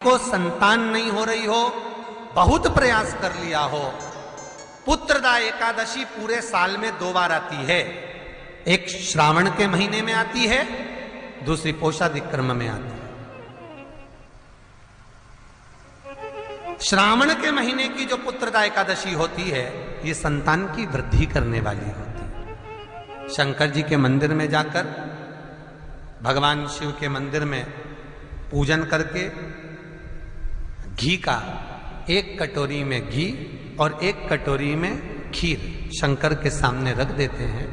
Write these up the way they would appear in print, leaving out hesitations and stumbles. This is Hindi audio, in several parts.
को संतान नहीं हो रही हो, बहुत प्रयास कर लिया हो, पुत्रदा एकादशी पूरे साल में 2 बार आती है। एक श्रावण के महीने में आती है, दूसरी पोषादिक्रम में आती है। श्रावण के महीने की जो पुत्रदा एकादशी होती है, ये संतान की वृद्धि करने वाली होती है। शंकर जी के मंदिर में जाकर, भगवान शिव के मंदिर में पूजन करके घी का 1 कटोरी में घी और 1 कटोरी में खीर शंकर के सामने रख देते हैं।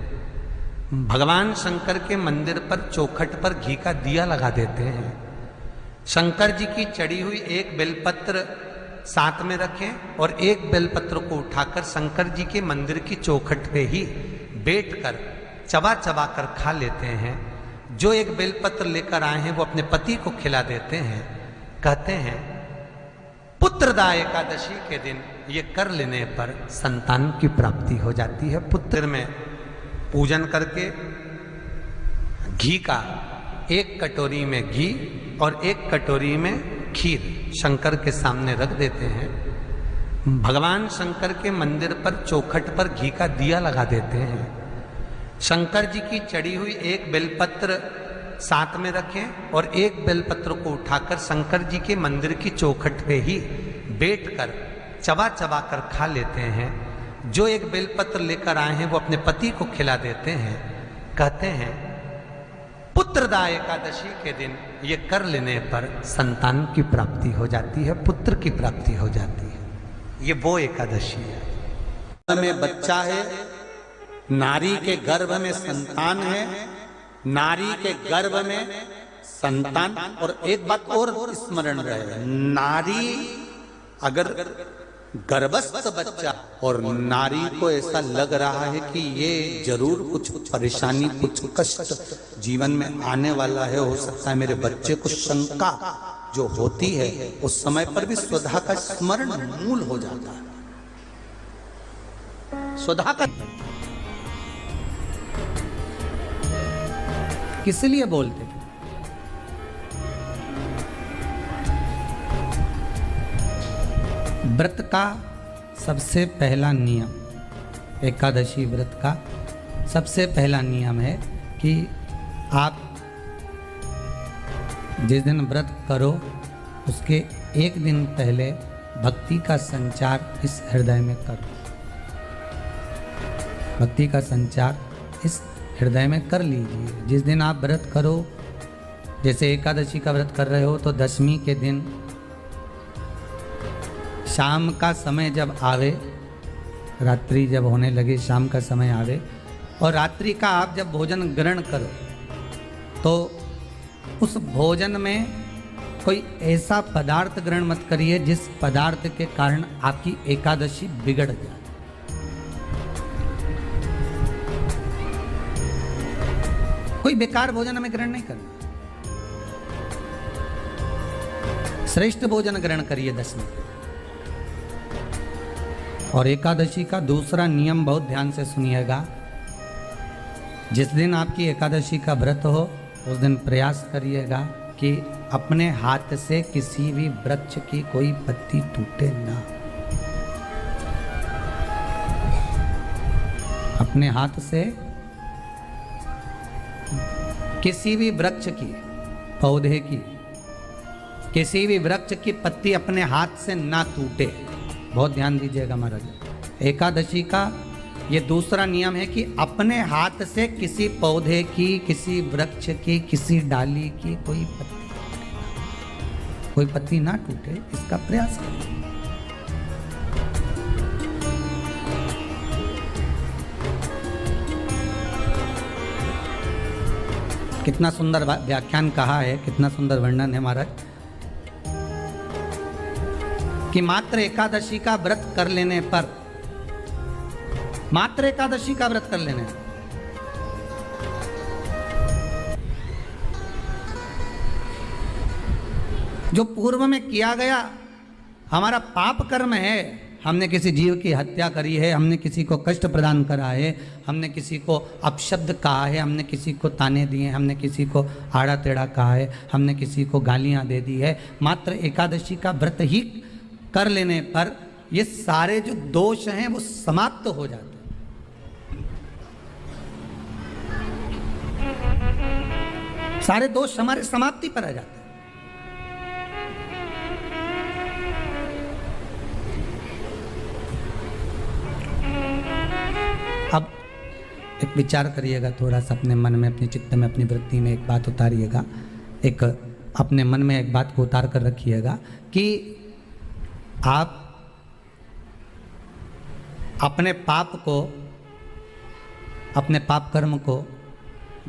भगवान शंकर के मंदिर पर चौखट पर घी का दिया लगा देते हैं। शंकर जी की चढ़ी हुई 1 बेलपत्र साथ में रखें और 1 बेलपत्र को उठाकर शंकर जी के मंदिर की चौखट पे ही बैठकर चबा चबा कर खा लेते हैं। जो 1 बेलपत्र लेकर आए हैं वो अपने पति को खिला देते हैं। कहते हैं पुत्रदा एकादशी के दिन ये कर लेने पर संतान की प्राप्ति हो जाती है। पुत्र में पूजन करके घी का 1 कटोरी में घी और 1 कटोरी में खीर शंकर के सामने रख देते हैं। भगवान शंकर के मंदिर पर चौखट पर घी का दिया लगा देते हैं। शंकर जी की चढ़ी हुई 1 बेलपत्र साथ में रखें और 1 बेलपत्र को उठाकर शंकर जी के मंदिर की चौखट पे ही बैठकर चबा चबा कर खा लेते हैं। जो 1 बेलपत्र लेकर आए हैं वो अपने पति को खिला देते हैं। कहते हैं पुत्रदा एकादशी के दिन ये कर लेने पर संतान की प्राप्ति हो जाती है, पुत्र की प्राप्ति हो जाती है। ये वो एकादशी है। में बच्चा है, नारी के गर्भ में संतान है, नारी के गर्भ में संतान। और एक बात और स्मरण रहे, नारी अगर गर्भस्थ बच्चा और नारी को ऐसा लग रहा है कि ये जरूर कुछ परेशानी, कुछ कष्ट जीवन में आने वाला है, हो सकता है मेरे बच्चे को शंका जो होती है, उस समय पर भी स्वधा का स्मरण मूल हो जाता है। स्वधा का किस लिए बोलते? व्रत का सबसे पहला नियम, एकादशी व्रत का सबसे पहला नियम है कि आप जिस दिन व्रत करो उसके 1 दिन पहले भक्ति का संचार इस हृदय में करो। भक्ति का संचार इस हृदय में कर लीजिए। जिस दिन आप व्रत करो, जैसे एकादशी का व्रत कर रहे हो तो दशमी के दिन शाम का समय जब आवे, रात्रि जब होने लगे, शाम का समय आवे और रात्रि का आप जब भोजन ग्रहण करो तो उस भोजन में कोई ऐसा पदार्थ ग्रहण मत करिए जिस पदार्थ के कारण आपकी एकादशी बिगड़ जाए। कोई बेकार भोजन हमें ग्रहण नहीं करना, श्रेष्ठ भोजन ग्रहण करिए दशमी। और एकादशी का दूसरा नियम बहुत ध्यान से सुनिएगा। जिस दिन आपकी एकादशी का व्रत हो उस दिन प्रयास करिएगा कि अपने हाथ से किसी भी वृक्ष की कोई पत्ती टूटे ना। अपने हाथ से किसी भी वृक्ष की, पौधे की, किसी भी वृक्ष की पत्ती अपने हाथ से ना टूटे। बहुत ध्यान दीजिएगा महाराज। एकादशी का ये दूसरा नियम है कि अपने हाथ से किसी पौधे की, किसी वृक्ष की, किसी डाली की कोई पत्ती ना टूटे, इसका प्रयास करें। कितना सुंदर व्याख्यान कहा है, कितना सुंदर वर्णन है महाराज कि मात्र एकादशी का व्रत कर लेने पर, मात्र एकादशी का व्रत कर लेने जो पूर्व में किया गया हमारा पाप कर्म है हमने किसी जीव की हत्या करी है, हमने किसी को कष्ट प्रदान करा है, हमने किसी को अपशब्द कहा है, हमने किसी को ताने दिए, हमने किसी को आड़ा टेढ़ा कहा है, हमने किसी को गालियां दे दी है, मात्र एकादशी का व्रत ही कर लेने पर ये सारे जो दोष हैं वो समाप्त हो जाते हैं। सारे दोष हमारे समाप्ति पर आ जाते हैं। अब एक विचार करिएगा थोड़ा सा अपने मन में, अपने चित्त में, अपनी वृत्ति में एक बात उतारिएगा, एक अपने मन में एक बात को उतार कर रखिएगा कि आप अपने पाप को, अपने पाप कर्म को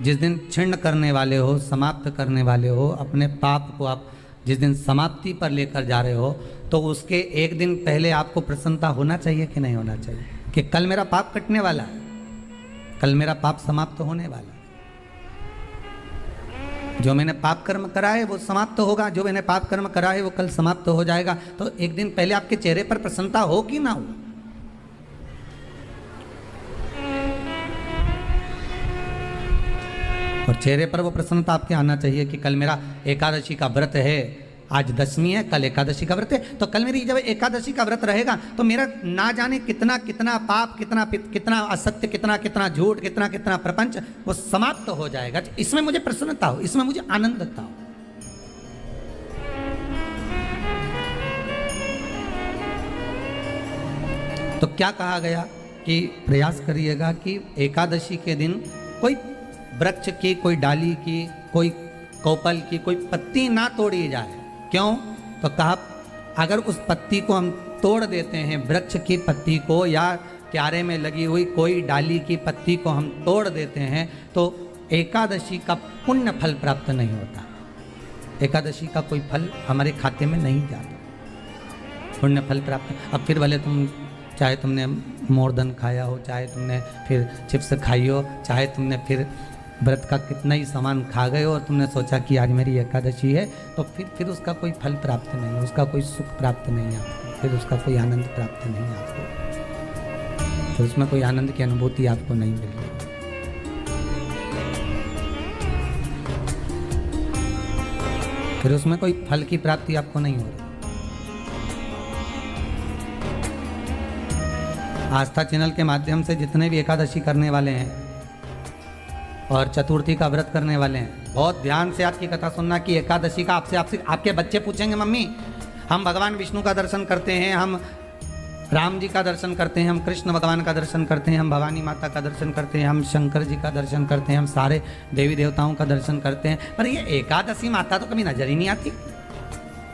जिस दिन छिन्न करने वाले हो, समाप्त करने वाले हो, अपने पाप को आप जिस दिन समाप्ति पर लेकर जा रहे हो, तो उसके एक दिन पहले आपको प्रसन्नता होना चाहिए कि नहीं होना चाहिए कि कल मेरा पाप कटने वाला है, कल मेरा पाप समाप्त होने वाला है। जो मैंने पाप कर्म करा है वो समाप्त होगा, जो मैंने पाप कर्म करा है वो कल समाप्त हो जाएगा। तो एक दिन पहले आपके चेहरे पर प्रसन्नता हो कि ना हो? और चेहरे पर वो प्रसन्नता आपके आना चाहिए कि कल मेरा एकादशी का व्रत है, आज दशमी है, कल एकादशी का व्रत है, तो कल मेरी जब एकादशी का व्रत रहेगा तो मेरा ना जाने कितना कितना पाप, कितना असत्य, कितना झूठ, कितना प्रपंच वो समाप्त हो जाएगा। इसमें मुझे प्रसन्नता हो, इसमें मुझे आनंदता हो। तो क्या कहा गया कि प्रयास करिएगा कि एकादशी के दिन कोई वृक्ष की, कोई डाली की, कोई कोपल की कोई पत्ती ना तोड़ी जाए। क्यों? तो कहा अगर उस पत्ती को हम तोड़ देते हैं, वृक्ष की पत्ती को या क्यारे में लगी हुई कोई डाली की पत्ती को हम तोड़ देते हैं तो एकादशी का पुण्य फल प्राप्त नहीं होता, एकादशी का कोई फल हमारे खाते में नहीं जाता, पुण्य फल प्राप्त। अब फिर भले चाहे तुमने मोरदन खाया हो, चाहे तुमने फिर चिप्स खाई हो, चाहे तुमने फिर व्रत का कितना ही सामान खा गए हो और तुमने सोचा कि आज मेरी एकादशी है, तो फिर उसका कोई फल प्राप्त नहीं है, उसका कोई सुख प्राप्त नहीं है आपको, फिर उसका कोई आनंद प्राप्त नहीं है आपको, फिर उसमें कोई आनंद की अनुभूति आपको नहीं मिल रही। फिर उसमें कोई फल की प्राप्ति आपको नहीं हो रही। आस्था चैनल के माध्यम से जितने भी एकादशी करने वाले हैं और चतुर्थी का व्रत करने वाले हैं, बहुत ध्यान से आपकी कथा सुनना कि एकादशी का आपसे आपके बच्चे पूछेंगे, मम्मी हम भगवान विष्णु का दर्शन करते हैं, हम राम जी का दर्शन करते हैं, हम कृष्ण भगवान का दर्शन करते हैं, हम भवानी माता का दर्शन करते हैं, हम शंकर जी का दर्शन करते हैं, हम सारे देवी देवताओं का दर्शन करते हैं, पर ये एकादशी माता तो कभी नजर ही नहीं आती।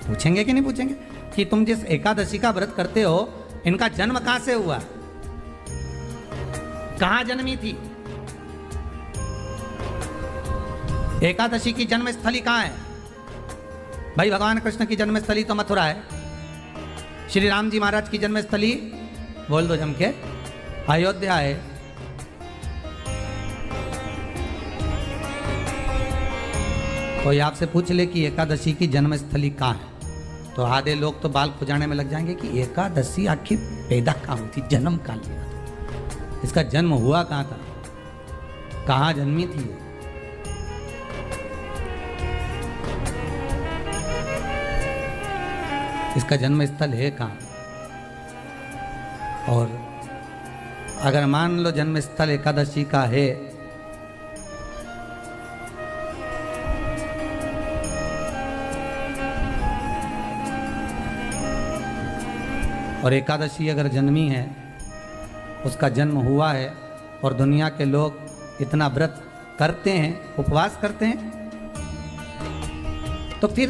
पूछेंगे कि नहीं पूछेंगे कि तुम जिस एकादशी का व्रत करते हो इनका जन्म कहाँ से हुआ, कहाँ जन्मी थी? एकादशी की जन्म स्थली कहाँ है? भाई भगवान कृष्ण की जन्म स्थली तो मथुरा है, श्री राम जी महाराज की जन्म स्थली बोल दो जम के अयोध्या है। कोई आपसे पूछ ले कि एकादशी की जन्म स्थली कहाँ है तो आधे लोग तो बाल खुजाने में लग जाएंगे कि एकादशी आखिर पैदा कहाँ हुई थी, जन्म कहाँ लिया था, इसका जन्म हुआ कहाँ था, कहाँ जन्मी थी? इसका जन्म स्थल है कहाँ? और अगर मान लो जन्म स्थल एकादशी का है और एकादशी अगर जन्मी है, उसका जन्म हुआ है और दुनिया के लोग इतना व्रत करते हैं, उपवास करते हैं, तो फिर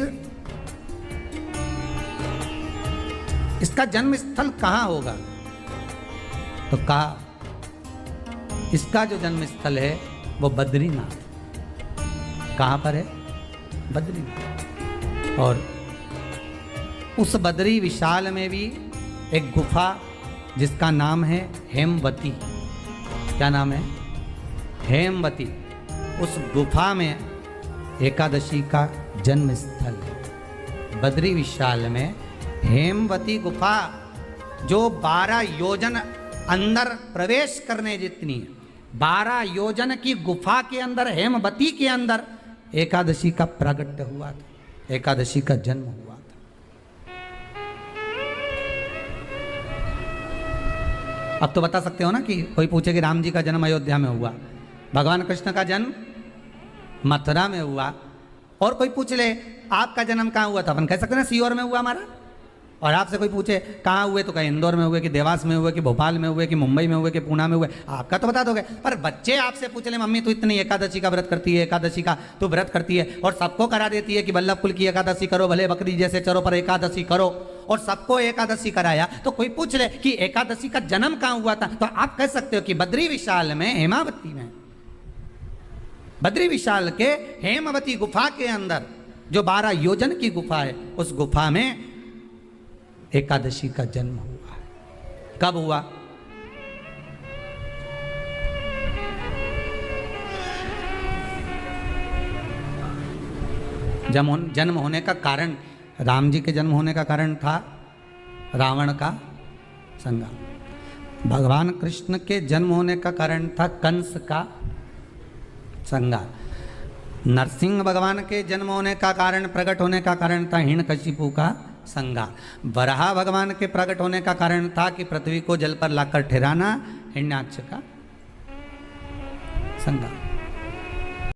इसका जन्म स्थल कहाँ होगा? तो कहा इसका जो जन्म स्थल है वो बद्रीनाथ। कहाँ पर है? बद्रीनाथ। और उस बद्री विशाल में भी एक गुफा जिसका नाम है हेमवती। क्या नाम है? हेमवती। उस गुफा में एकादशी का जन्म स्थल है। बद्री विशाल में हेमवती गुफा जो 12 योजन अंदर प्रवेश करने जितनी, 12 योजन की गुफा के अंदर, हेमवती के अंदर एकादशी का प्रागट्य हुआ था, एकादशी का जन्म हुआ था। अब तो बता सकते हो ना कि कोई पूछे कि राम जी का जन्म अयोध्या में हुआ, भगवान कृष्ण का जन्म मथुरा में हुआ, और कोई पूछ ले आपका जन्म कहाँ हुआ था, अपन कह सकते ना सीहोर में हुआ हमारा। और आपसे कोई पूछे कहाँ हुए तो कहीं इंदौर में हुए, कि देवास में हुए, कि भोपाल में हुए, कि मुंबई में हुए, कि पूना में हुए, आपका तो बता दोगे। पर बच्चे आपसे पूछ ले मम्मी तू इतनी एकादशी का व्रत करती है, एकादशी का तू व्रत करती है, और सबको करा देती है कि वल्लभ कुल की एकादशी करो, भले बकरी जैसे चरो पर एकादशी करो, और सबको एकादशी कराया। तो कोई पूछ ले कि एकादशी का जन्म कहाँ हुआ था, तो आप कह सकते हो कि बद्री विशाल में, हेमावती में, बद्री विशाल के हेमवती गुफा के अंदर जो 12 योजन की गुफा है, उस गुफा में एकादशी का जन्म हुआ है। कब हुआ? जन्म होने का कारण, राम जी के जन्म होने का कारण था रावण का संहार। भगवान कृष्ण के जन्म होने का कारण था कंस का संहार। नरसिंह भगवान के जन्म होने का कारण, प्रकट होने का कारण था हिरण्यकशिपु का संहार। वराह भगवान के प्रकट होने का कारण था कि पृथ्वी को जल पर लाकर ठहराना, हिरण्याक्ष का संहार।